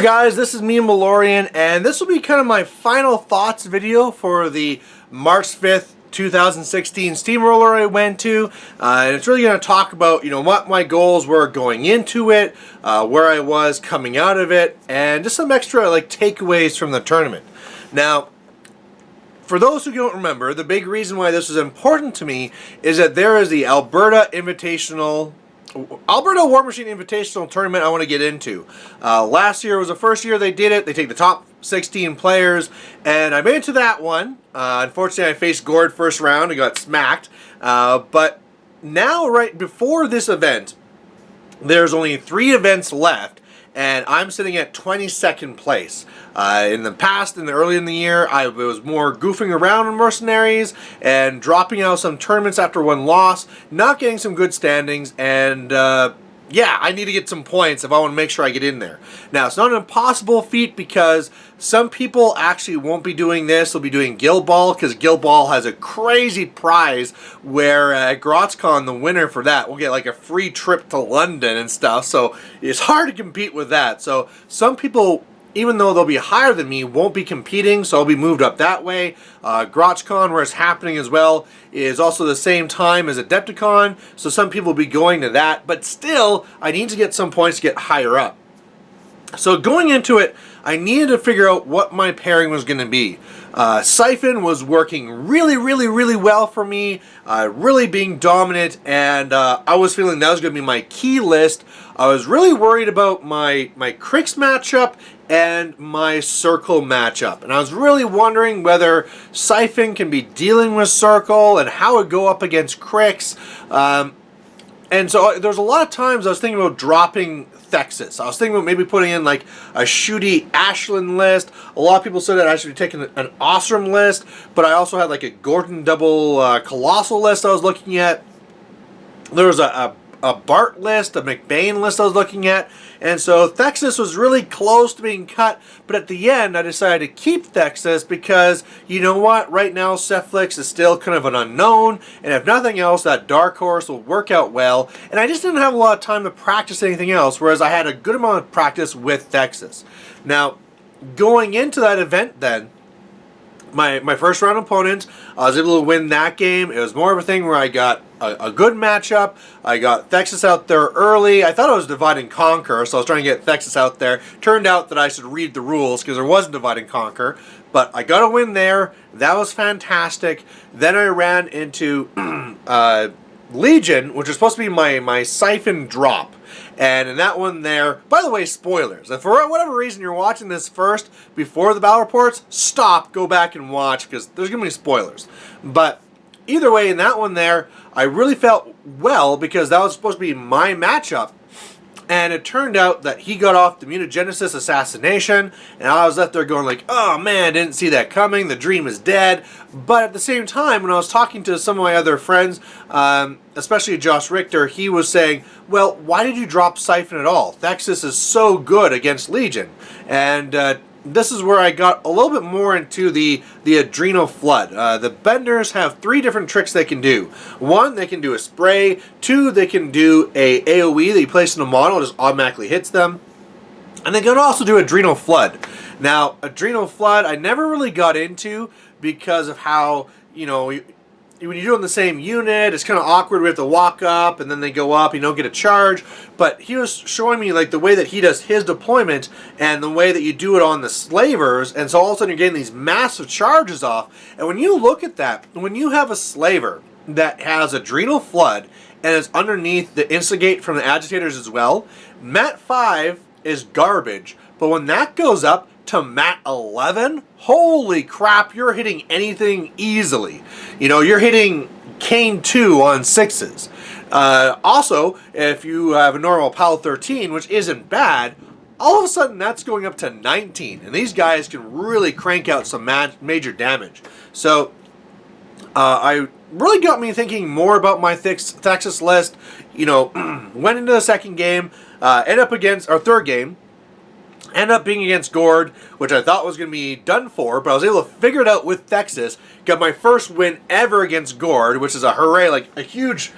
guys, this is me, Malorian, and this will be kind of my final thoughts video for the March 5th, 2016 Steamroller I went to, and it's really going to talk about, what my goals were going into it, where I was coming out of it, and just some extra, takeaways from the tournament. Now, for those who don't remember, the big reason why this is important to me is that there is the Alberta War Machine Invitational tournament I want to get into. Last year was the first year they did it. They take the top 16 players, and I made it to that one. Unfortunately, I faced Gord first round and got smacked. But now, right before this event, there's only 3 events left, and I'm sitting at 22nd place. In the past, early in the year, I was more goofing around in Mercenaries and dropping out some tournaments after one loss, not getting some good standings, and yeah, I need to get some points if I want to make sure I get in there. Now, it's not an impossible feat because some people actually won't be doing this. They'll be doing Guild Ball because Guild Ball has a crazy prize where at GrotzCon, the winner for that will get like a free trip to London and stuff. So it's hard to compete with that. So some people, even though they'll be higher than me, won't be competing, so I'll be moved up that way. GrotzCon, where it's happening as well, is also the same time as Adepticon, so some people will be going to that, but still, I need to get some points to get higher up. So going into it, I needed to figure out what my pairing was going to be. Siphon was working really well for me, really being dominant, and I was feeling that was going to be my key list. I was really worried about my Crix matchup and my Circle matchup, and I was really wondering whether Siphon can be dealing with Circle and how it would go up against Crix. And so there's a lot of times I was thinking about dropping Thexus. I was thinking about maybe putting in like a shooty Ashland list. A lot of people said that I should be taking an Ostrom list, but I also had like a Gordon double Colossal list I was looking at. There was a Bart list, a McBain list I was looking at, and so Thexus was really close to being cut, but at the end I decided to keep Thexus because, you know what, right now Cephalix is still kind of an unknown, and if nothing else, that Dark Horse will work out well, and I just didn't have a lot of time to practice anything else, whereas I had a good amount of practice with Thexus. Now, going into that event then, my first round opponent, I was able to win that game. It was more of a thing where I got a good matchup. I got Thexus out there early. I thought I was divide and conquer, so I was trying to get Thexus out there. Turned out that I should read the rules because there wasn't divide and conquer. But I got a win there. That was fantastic. Then I ran into Legion, which was supposed to be my Siphon drop. And in that one there, by the way, spoilers. If for whatever reason you're watching this first before the battle reports, stop, go back and watch because there's going to be spoilers. But either way, in that one there, I really felt well because that was supposed to be my matchup. And it turned out that he got off the Mutagenesis assassination, and I was left there going like, oh man, didn't see that coming, the dream is dead. But at the same time, when I was talking to some of my other friends, especially Josh Richter, he was saying, well, why did you drop Siphon at all? Thexus is so good against Legion. And this is where I got a little bit more into the Adrenal Flood. The Benders have 3 different tricks they can do. 1, they can do a spray. 2, they can do a AoE that you place in a model, it just automatically hits them. And they can also do Adrenal Flood. Now, Adrenal Flood I never really got into because of how, when you do it in the same unit, it's kind of awkward. We have to walk up, and then they go up. You don't get a charge. But he was showing me like the way that he does his deployment and the way that you do it on the slavers. And so all of a sudden you're getting these massive charges off. And when you look at that, when you have a slaver that has Adrenal Flood and is underneath the Instigate from the agitators as well, Mat 5 is garbage. But when that goes up to Mat 11, holy crap, you're hitting anything easily. You're hitting Kane 2 on 6s. Also, if you have a normal PAL 13, which isn't bad, all of a sudden that's going up to 19. And these guys can really crank out some major damage. So, I really got me thinking more about my Thexus list. Went into the second game, ended up against our third game, ended up being against Gord, which I thought was going to be done for, but I was able to figure it out with Thexus. Got my first win ever against Gord, which is a hooray, like a huge,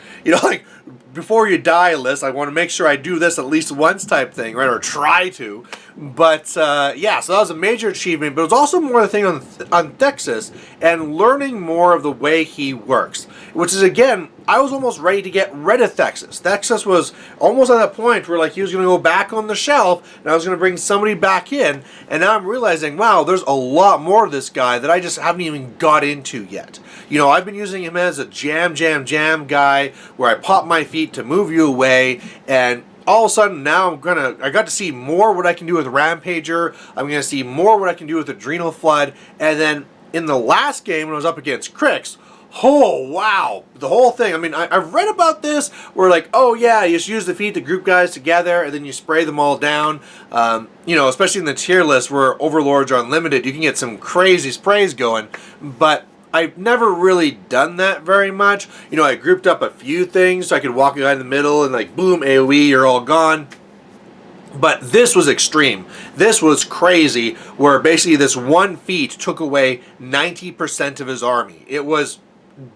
before you die list. I want to make sure I do this at least once type thing, right? Or try to. But yeah, so that was a major achievement. But it was also more the thing on Texas and learning more of the way he works. Which is, again, I was almost ready to get rid of Texas. Texas was almost at that point where like he was going to go back on the shelf and I was going to bring somebody back in. And now I'm realizing, wow, there's a lot more of this guy that I just haven't even got into yet. You know, I've been using him as a jam guy where I pop my feet to move you away, and all of a sudden now I got to see more what I can do with Rampager. I'm going to see more what I can do with Adrenal Flood. And then in the last game when I was up against Crix, oh wow, the whole thing. I mean, I've read about this where like, oh yeah, you just use the feet to group guys together and then you spray them all down. You know, especially in the tier list where Overlords are unlimited, you can get some crazy sprays going. But I've never really done that very much. You know, I grouped up a few things so I could walk a guy in the middle and like, boom, AoE, you're all gone. But this was extreme. This was crazy, where basically this one feat took away 90% of his army. It was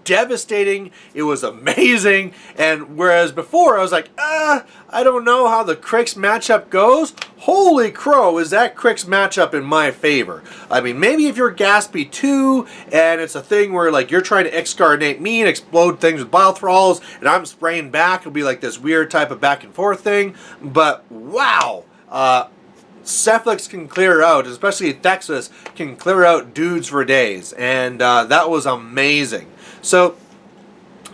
devastating. It was amazing. And whereas before I was like, I don't know how the Crix matchup goes. Holy crow, is that Crix matchup in my favor. I mean, maybe if you're Gaspy 2 and it's a thing where like you're trying to excarnate me and explode things with Bile Thralls and I'm spraying back, it'll be like this weird type of back and forth thing. But wow, Cephalix can clear out, especially Texas, can clear out dudes for days. And that was amazing. So,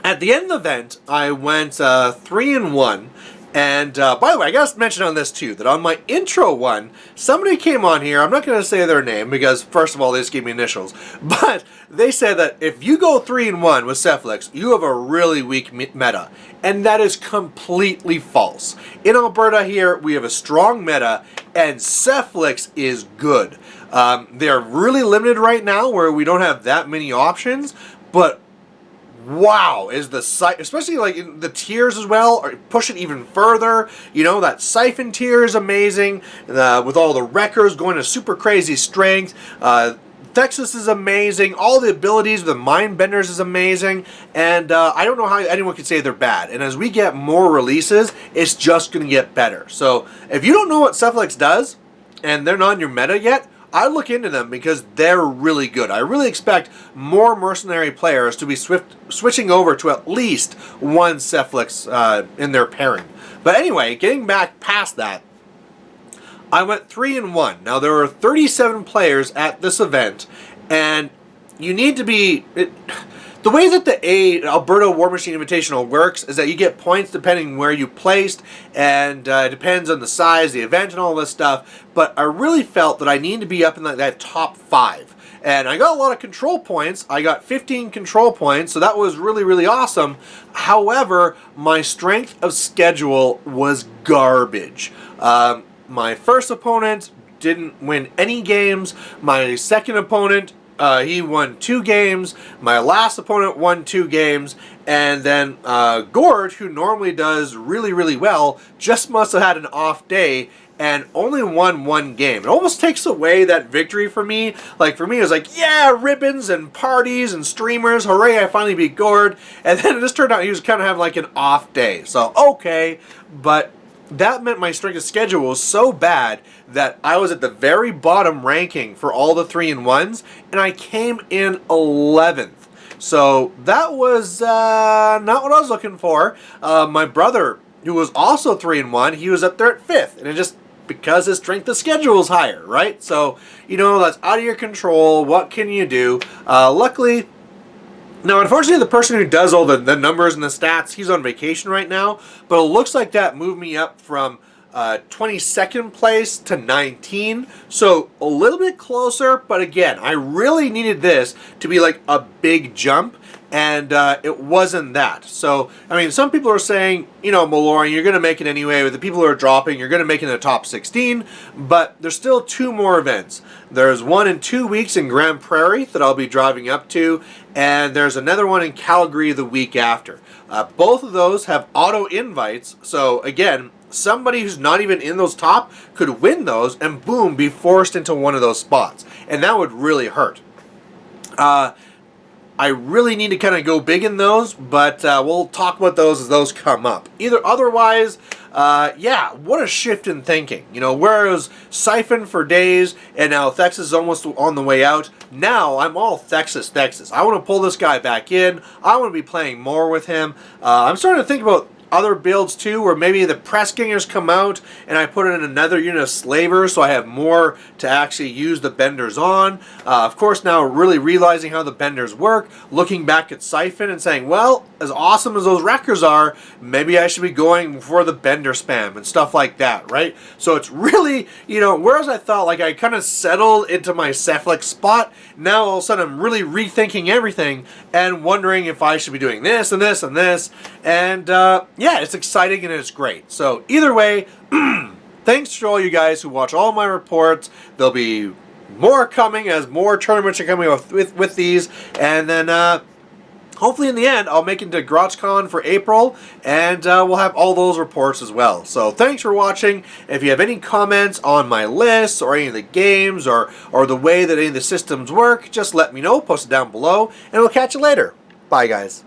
at the end of the event, I went 3-1. And, by the way, I got to mention on this, too, that on my intro one, somebody came on here. I'm not going to say their name because, first of all, they just gave me initials. But they said that if you go 3-1 with Cephalix, you have a really weak meta. And that is completely false. In Alberta here, we have a strong meta, and Cephalix is good. They're really limited right now where we don't have that many options, but wow, is the especially like in the tiers as well, or push it even further. You know, that Siphon tier is amazing, with all the Wreckers going to super crazy strength. Texas is amazing. All the abilities, the Mind Benders is amazing. And I don't know how anyone could say they're bad. And as we get more releases, it's just going to get better. So if you don't know what Cephalix does, and they're not in your meta yet, I look into them because they're really good. I really expect more mercenary players to be switching over to at least one Cephalix in their pairing. But anyway, getting back past that, I went 3-1. Now, there are 37 players at this event, and you need to be... The way that the Alberta War Machine Invitational works is that you get points depending where you placed, and it depends on the size, the event, and all this stuff. But I really felt that I needed to be up in that top 5. And I got a lot of control points. I got 15 control points, so that was really, really awesome. However, my strength of schedule was garbage. My first opponent didn't win any games. My second opponent, he won 2 games. My last opponent won 2 games. And then Gord, who normally does really, really well, just must have had an off day and only won 1 game. It almost takes away that victory for me. Like, for me, it was like, yeah, ribbons and parties and streamers. Hooray, I finally beat Gord. And then it just turned out he was kind of having like an off day. So, okay. But that meant my strength of schedule was so bad that I was at the very bottom ranking for all the 3-1s, and I came in 11th. So that was not what I was looking for. My brother, who was also 3-1, he was up there at 5th, and it just because his strength of schedule is higher, right? So, you know, that's out of your control. What can you do? Luckily, now, unfortunately, the person who does all the numbers and the stats, he's on vacation right now, but it looks like that moved me up from 22nd place to 19, so a little bit closer, but again, I really needed this to be like a big jump, and it wasn't that. So, I mean, some people are saying, you know, Malorian, you're going to make it anyway. With the people who are dropping, you're going to make it in the top 16, but there's still 2 more events. There's one in 2 weeks in Grand Prairie that I'll be driving up to, and there's another one in Calgary the week after. Both of those have auto invites, so again, somebody who's not even in those top could win those and boom, be forced into one of those spots. And that would really hurt. I really need to kind of go big in those, but we'll talk about those as those come up. Otherwise, yeah, what a shift in thinking. You know, whereas Siphon for days, and now Thexus is almost on the way out, now I'm all Thexus. I want to pull this guy back in. I want to be playing more with him. I'm starting to think about other builds too, where maybe the press gangers come out and I put in another unit of slavers so I have more to actually use the benders on. Of course, now really realizing how the benders work, looking back at Siphon and saying, well, as awesome as those wreckers are, maybe I should be going for the bender spam and stuff like that, right? So it's really, you know, whereas I thought like I kind of settled into my Cephalic spot, now all of a sudden I'm really rethinking everything and wondering if I should be doing this and this and this. And yeah, it's exciting and it's great. So either way, thanks to all you guys who watch all my reports. There'll be more coming as more tournaments are coming with these. And then hopefully in the end, I'll make it to GarageCon for April, and we'll have all those reports as well. So thanks for watching. If you have any comments on my lists or any of the games or the way that any of the systems work, just let me know. Post it down below, and we'll catch you later. Bye, guys.